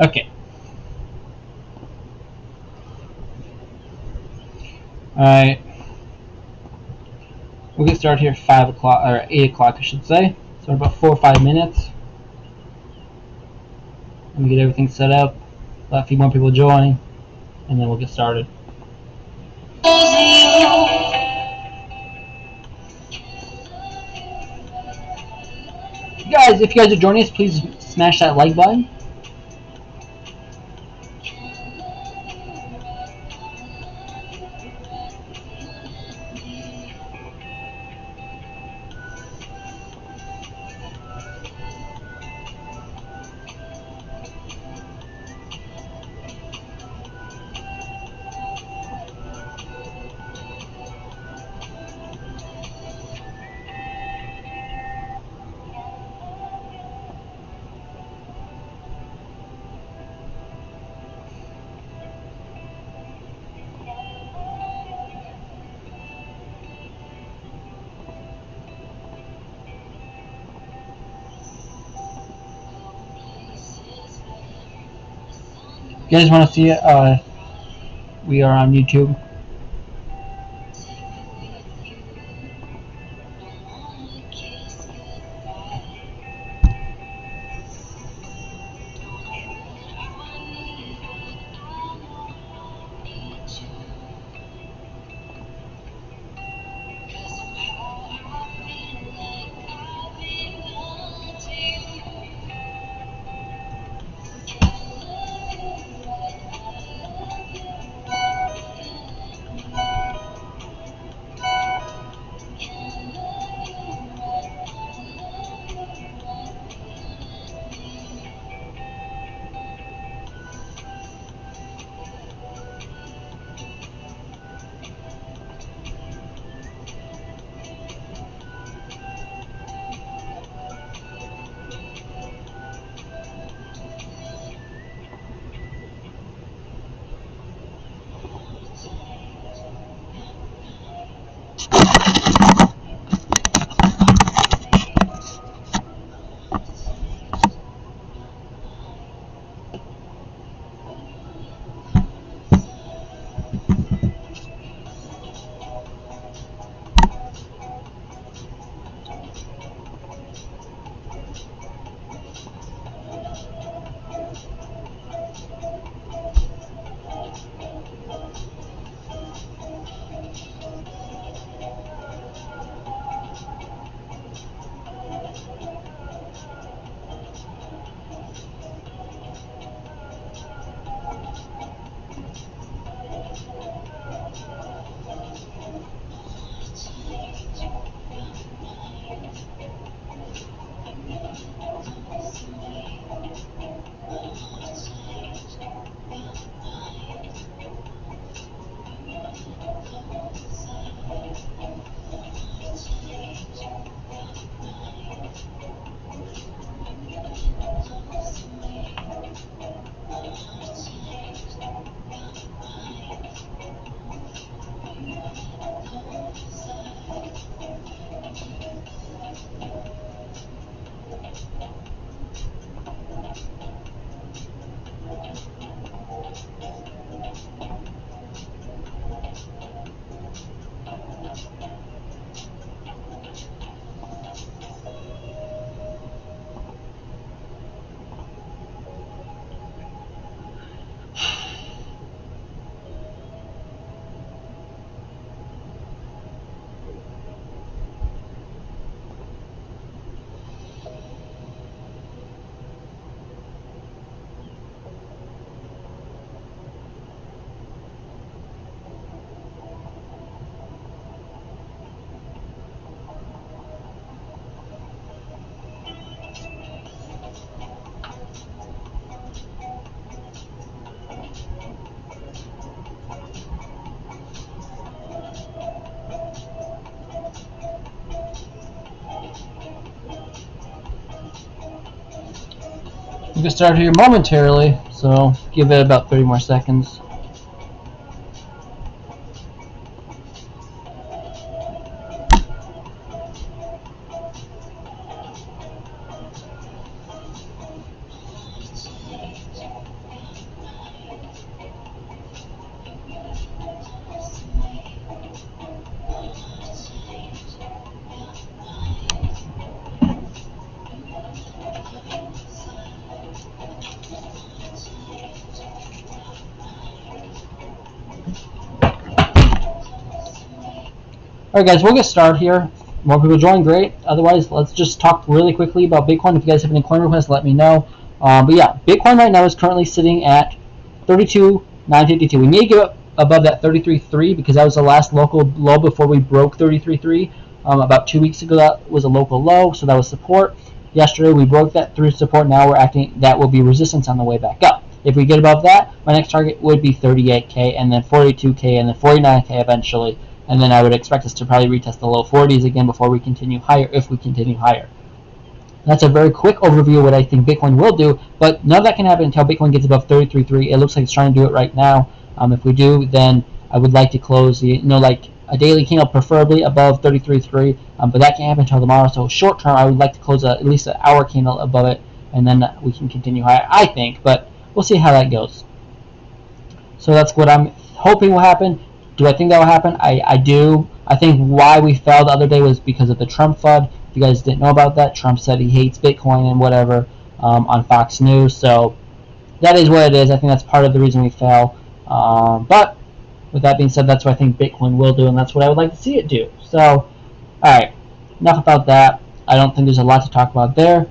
Okay. Alright. We'll get started here at 5 o'clock, or 8 o'clock, I should say. So, about 4 or 5 minutes. Let me get everything set up, let a few more people join, and then we'll get started. Guys, if you guys are joining us, please smash that like button. You guys want to see it? We are on YouTube. We'll get started here momentarily, so give it about 30 more seconds. Alright guys, we'll get started here. More people join, great. Otherwise, let's just talk really quickly about Bitcoin. If you guys have any coin requests, let me know. But yeah, Bitcoin right now is currently sitting at 32,952. We need to get up above that 33.3 because that was the last local low before we broke 33.3. About 2 weeks ago, that was a local low, so that was support. Yesterday, we broke that through support. Now we're acting that will be resistance on the way back up. If we get above that, my next target would be 38K, and then 42K, and then 49K eventually. And then I would expect us to probably retest the low 40s again before we continue higher, if we continue higher. That's a very quick overview of what I think Bitcoin will do, but none of that can happen until Bitcoin gets above 33.3. It looks like it's trying to do it right now. If we do, then I would like to close the, like a daily candle preferably above 33.3, but that can't happen until tomorrow. So short term, I would like to close at least an hour candle above it, and then we can continue higher, I think, but we'll see how that goes. So that's what I'm hoping will happen. Do I think that will happen? I do. I think why we fell the other day was because of the Trump FUD. If you guys didn't know about that, Trump said he hates Bitcoin and whatever on Fox News. So that is what it is. I think that's part of the reason we fell. But with that being said, that's what I think Bitcoin will do, and that's what I would like to see it do. So, alright, enough about that. I don't think there's a lot to talk about there.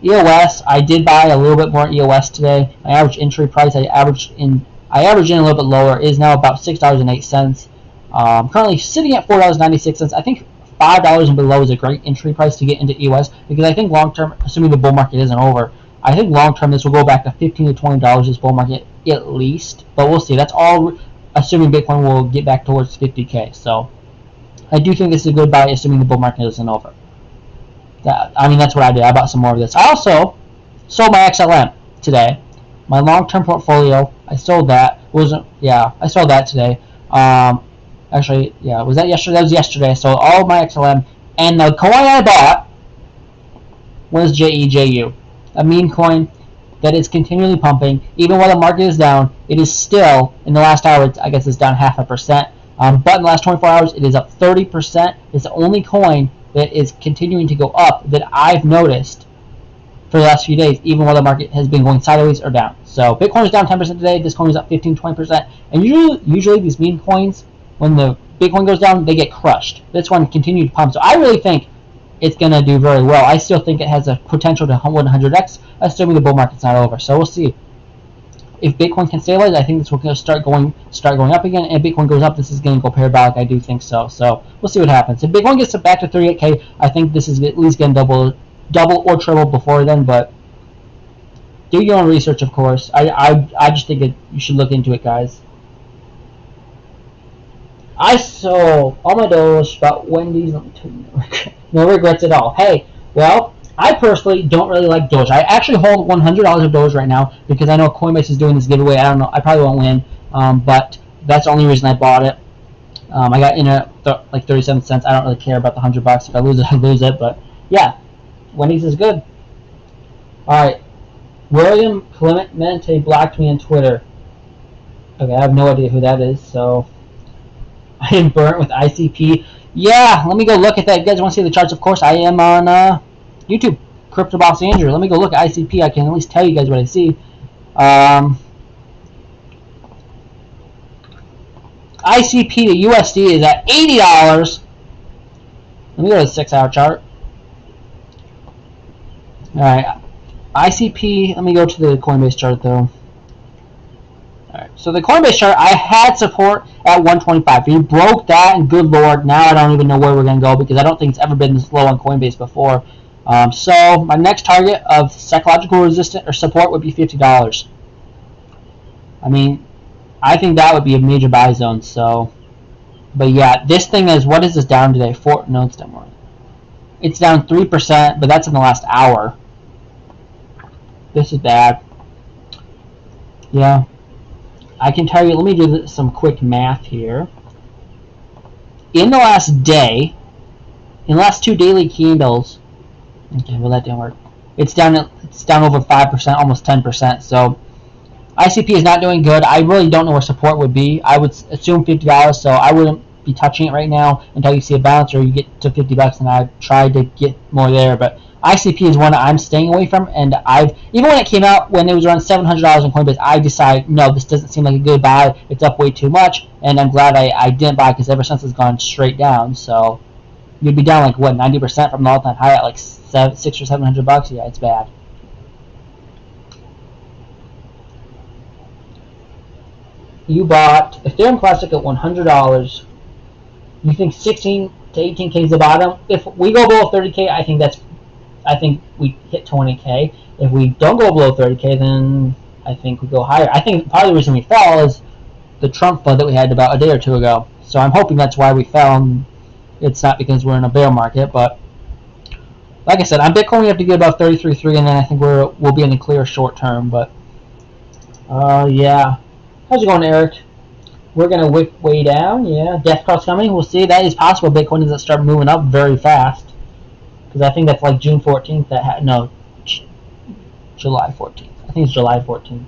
EOS, I did buy a little bit more EOS today. My average entry price, I averaged in a little bit lower. It is now about $6.08. Currently sitting at $4.96. I think $5 and below is a great entry price to get into EOS because I think long term, assuming the bull market isn't over, I think long term this will go back to $15 to $20 this bull market at least. But we'll see. That's all assuming Bitcoin will get back towards 50K. So I do think this is a good buy, assuming the bull market isn't over. That's what I did. I bought some more of this. I also sold my XLM today. My long-term portfolio, I sold that. I sold that today. Actually, yeah, was that yesterday? That was yesterday. I sold all of my XLM, and the coin I bought was JEJU, a meme coin that is continually pumping. Even while the market is down, it is still, in the last hour, I guess it's down 0.5%. But in the last 24 hours, it is up 30%. It's the only coin that is continuing to go up that I've noticed for the last few days, even while the market has been going sideways or down. So Bitcoin is down 10% today. This coin is up 15-20%. And usually these meme coins, when the Bitcoin goes down, they get crushed. This one continued to pump. So I really think it's going to do very well. I still think it has a potential to 100x, assuming the bull market's not over. So we'll see. If Bitcoin can stabilize, I think this will start going up again. And if Bitcoin goes up, this is going to go parabolic. I do think so. So we'll see what happens. If Bitcoin gets back to 38K, I think this is at least going to double or triple before then. But do your own research, of course. I just think you should look into it, guys. I sold all my Doge, bought Wendy's. No regrets at all. Hey, well, I personally don't really like Doge. I actually hold $100 of Doge right now because I know Coinbase is doing this giveaway. I don't know. I probably won't win, but that's the only reason I bought it. I got in at like 37 cents. I don't really care about the $100. If I lose it, I lose it. But yeah, Wendy's is good. All right, William Clemente blocked me on Twitter. Okay, I have no idea who that is. So I am burnt with ICP. Yeah, let me go look at that. You guys want to see the charts? Of course, I am on YouTube, Crypto Boss Andrew. Let me go look at ICP. I can at least tell you guys what I see. ICP to USD is at $80. Let me go to the 6-hour chart. Alright, ICP, let me go to the Coinbase chart though. Alright, so the Coinbase chart, I had support at 125. We broke that, and good lord, now I don't even know where we're going to go because I don't think it's ever been this low on Coinbase before. So my next target of psychological resistance or support would be $50. I think that would be a major buy zone. So, but yeah, this thing is, what is this down today? No, it's down more. It's down 3%, but that's in the last hour. This is bad. Yeah, I can tell you. Let me do some quick math here. In the last day, in the last 2 daily candles. Okay, well that didn't work. It's down over 5%, almost 10%. So ICP is not doing good. I really don't know where support would be. I would assume $50, so I wouldn't be touching it right now until you see a bounce or you get to $50, and I tried to get more there. But ICP is one I'm staying away from, and even when it came out, when it was around $700 on Coinbase, I decided, no, this doesn't seem like a good buy. It's up way too much, and I'm glad I didn't buy, because ever since it's gone straight down. So you'd be down like, what, 90% from the all-time high at like $600 or $700? Yeah, it's bad. You bought Ethereum Classic at $100. You think 16 to 18K is the bottom? If we go below 30K, I think we hit 20K. If we don't go below 30K, then I think we go higher. I think part of the reason we fell is the Trump FUD that we had about a day or two ago. So I'm hoping that's why we fell. It's not because we're in a bear market, but like I said, on Bitcoin we have to get above 33.3, and then I think we'll be in the clear short term. But yeah. How's it going, Eric? We're going to wick way down. Yeah, death cross coming. We'll see. That is possible. Bitcoin doesn't start moving up very fast. Because I think that's like June 14th. No, July 14th. I think it's July 14th.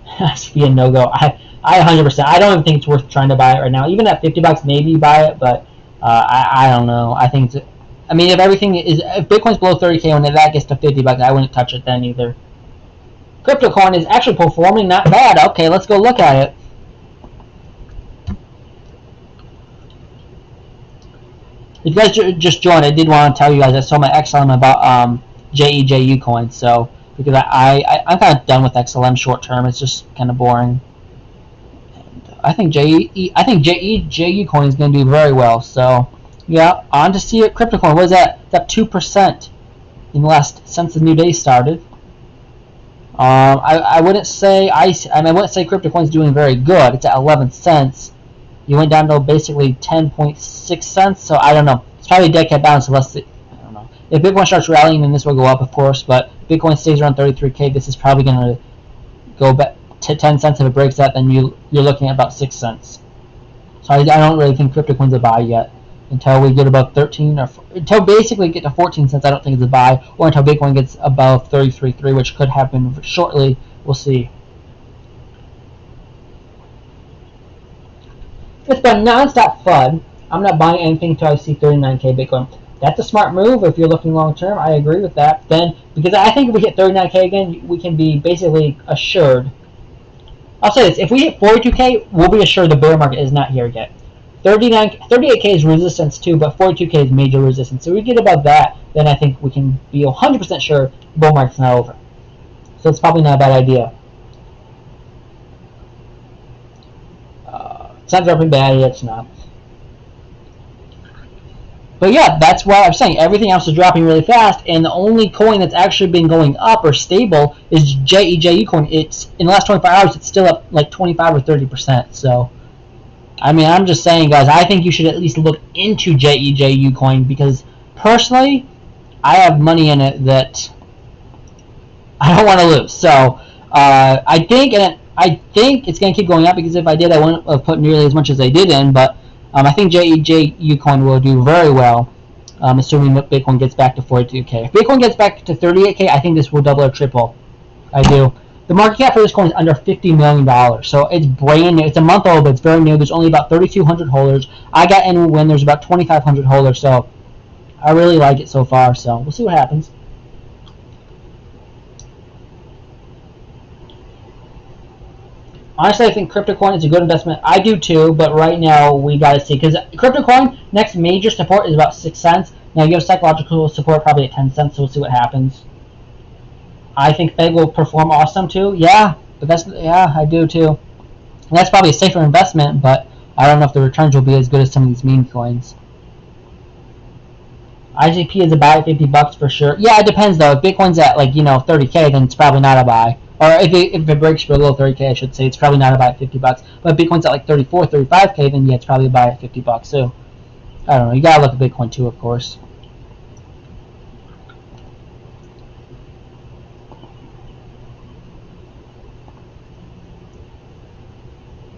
Has to be a no-go. I 100%. I don't even think it's worth trying to buy it right now. Even at $50, maybe buy it. But I don't know. I think it's... I mean, if Bitcoin's below 30K, when that gets to $50, I wouldn't touch it then either. CryptoCoin is actually performing not bad. Okay, let's go look at it. If you guys just joined, I did want to tell you guys I saw my XLM about JEJU coin. So because I'm kind of done with XLM short term. It's just kind of boring. And I think JEJU coin is going to do very well. So yeah, on to see it. CryptoCoin, what is that? It's up 2% in the since the new day started. I wouldn't say CryptoCoin's doing very good. It's at 11 cents. You went down to basically 10.6 cents. So I don't know. It's probably a dead cat bounce unless I don't know. If Bitcoin starts rallying, then this will go up, of course. But if Bitcoin stays around 33K, this is probably going to go back to 10 cents. If it breaks that, then you're looking at about 6 cents. So I don't really think CryptoCoin's a buy yet. Until we get above 13 or until basically get to 14 cents, I don't think it's a buy, or until Bitcoin gets above 33.3, which could happen shortly. We'll see. It's been non-stop fun. I'm not buying anything until I see 39K Bitcoin. That's a smart move if you're looking long term. I agree with that. Then, because I think if we hit 39K again, we can be basically assured. I'll say this: if we hit 42K, we'll be assured the bear market is not here yet. 38K is resistance too, but 42K is major resistance. So if we get above that, then I think we can be 100% sure the bull market's not over. So it's probably not a bad idea. It's not dropping bad yet, it's not. But yeah, that's why I'm saying everything else is dropping really fast, and the only coin that's actually been going up or stable is JEJU coin. It's in the last 24 hours, it's still up like 25 or 30%. So I mean, I'm just saying, guys, I think you should at least look into JEJU coin, because personally, I have money in it that I don't want to lose. So I think it's going to keep going up, because if I did, I wouldn't have put nearly as much as I did in. But I think JEJU coin will do very well, assuming that Bitcoin gets back to 42K. If Bitcoin gets back to 38K, I think this will double or triple. I do. The market cap for this coin is under $50 million, so it's brand new. It's a month old, but it's very new. There's only about 3,200 holders. I got in when there's about 2,500 holders, so I really like it so far. So we'll see what happens. Honestly, I think CryptoCoin is a good investment. I do too, but right now we got to see, because CryptoCoin next major support is about 6 cents. Now you have psychological support probably at 10 cents, so we'll see what happens. I think Fed will perform awesome too. Yeah, but I do too. And that's probably a safer investment, but I don't know if the returns will be as good as some of these meme coins. IGP is a buy at $50 for sure. Yeah, it depends though. If Bitcoin's at 30K, then it's probably not a buy. Or if it breaks below 30K, I should say, it's probably not a buy at $50. But if Bitcoin's at 34, 35K, then yeah, it's probably a buy at $50 too. I don't know. You gotta look at Bitcoin too, of course.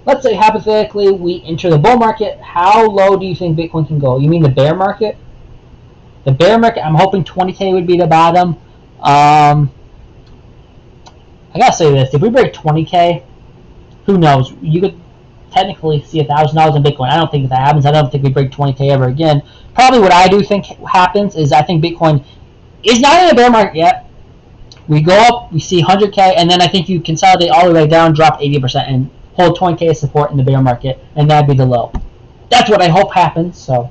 Let's say hypothetically we enter the bull market. How low do you think Bitcoin can go? You mean the bear market? The bear market, I'm hoping 20K would be the bottom. I gotta say this: if we break 20K, who knows? You could technically see $1,000 in Bitcoin. I don't think that happens. I don't think we break 20K ever again. Probably what I do think happens is I think Bitcoin It's not in a bear market yet. We go up, we see 100K, and then I think you consolidate all the way down, drop 80%, and hold 20K as support in the bear market, and that'd be the low. That's what I hope happens. So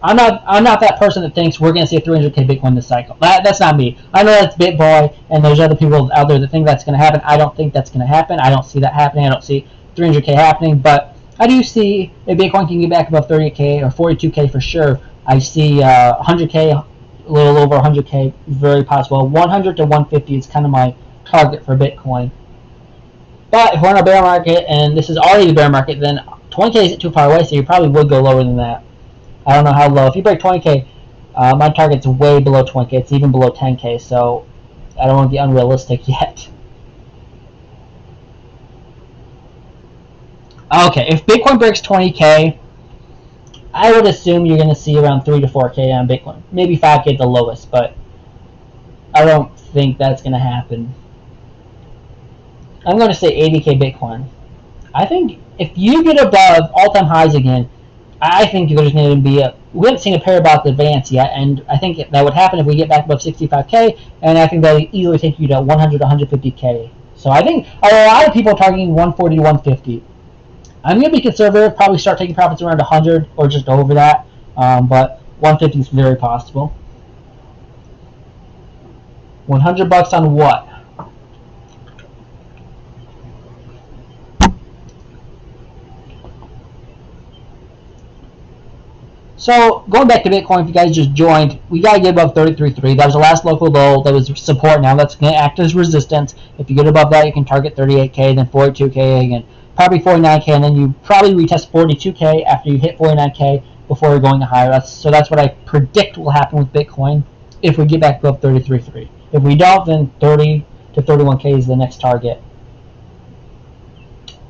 I'm not that person that thinks we're going to see a 300K Bitcoin this cycle. That's not me. I know that's BitBoy, and there's other people out there that think that's going to happen. I don't think that's going to happen. I don't see that happening. I don't see 300K happening, but I do see if Bitcoin can get back above 30K or 42K for sure. I see 100K, a little over 100K, very possible. 100 to 150 is kind of my target for Bitcoin. But if we're in a bear market, and this is already the bear market, then 20K isn't too far away, so you probably would go lower than that. I don't know how low. If you break 20K, my target's way below 20K. It's even below 10K, so I don't want to be unrealistic yet. Okay, if Bitcoin breaks 20K, I would assume you're going to see around 3 to 4K on Bitcoin. Maybe 5K at the lowest, but I don't think that's going to happen. I'm going to say 80K Bitcoin. I think if you get above all-time highs again, I think there's going to be we haven't seen a parabolic advance yet, and I think that would happen if we get back above 65K, and I think that would easily take you to 100 to 150K. So I think a lot of people are targeting 140 to 150. I'm going to be conservative, probably start taking profits around 100 or just over that, but 150 is very possible. 100 bucks on what? So going back to Bitcoin, if you guys just joined, we got to get above 33.3. That was the last local low. That was support. Now that's going to act as resistance. If you get above that, you can target 38K, then 42K again, probably 49K, and then you probably retest 42K after you hit 49K before you're going to higher. So that's what I predict will happen with Bitcoin if we get back above 33.3. If we don't, then 30 to 31K is the next target.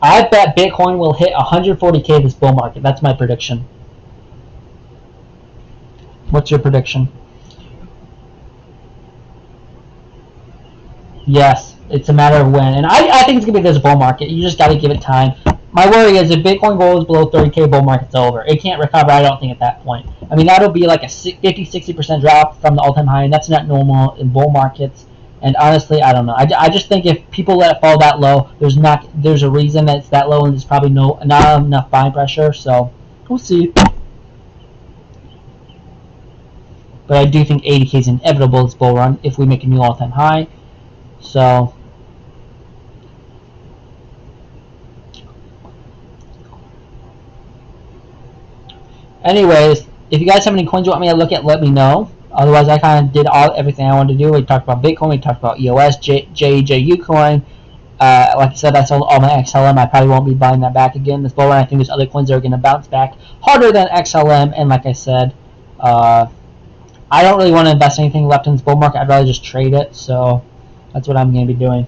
I bet Bitcoin will hit 140K this bull market. That's my prediction. What's your prediction? Yes, it's a matter of when. And I think it's going to be this bull market. You just got to give it time. My worry is if Bitcoin goes below 30K, bull market's over. It can't recover, I don't think, at that point. I mean, that'll be like a 50-60% drop from the all-time high, and that's not normal in bull markets. And honestly, I don't know. I just think if people let it fall that low, there's a reason that it's that low, and there's probably not enough buying pressure. So we'll see. But I do think 80K is inevitable this bull run if we make a new all-time high. So anyways, if you guys have any coins you want me to look at, let me know. Otherwise, I kind of did everything I wanted to do. We talked about Bitcoin, we talked about EOS, JEJU coin. Like I said, I sold all my XLM. I probably won't be buying that back again this bull run. I think there's other coins that are going to bounce back harder than XLM. And like I said, I don't really want to invest anything left in this bull market. I'd rather just trade it. So that's what I'm going to be doing.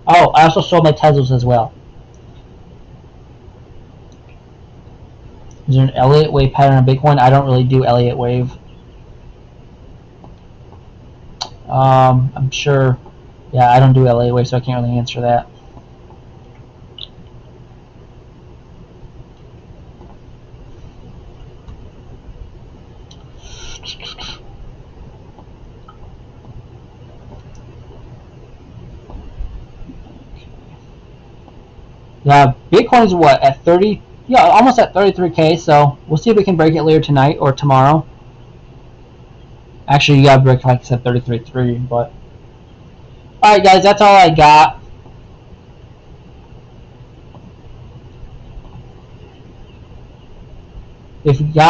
Oh, I also sold my Teslas as well. Is there an Elliott wave pattern on Bitcoin? I don't really do Elliott wave. I'm sure. Yeah, I don't do Elliott wave, so I can't really answer that. Yeah, Bitcoin's what, at 30? Yeah, almost at 33K, so we'll see if we can break it later tonight or tomorrow. Actually, you gotta break, like I said, 33.3, but... Alright guys, that's all I got. If you guys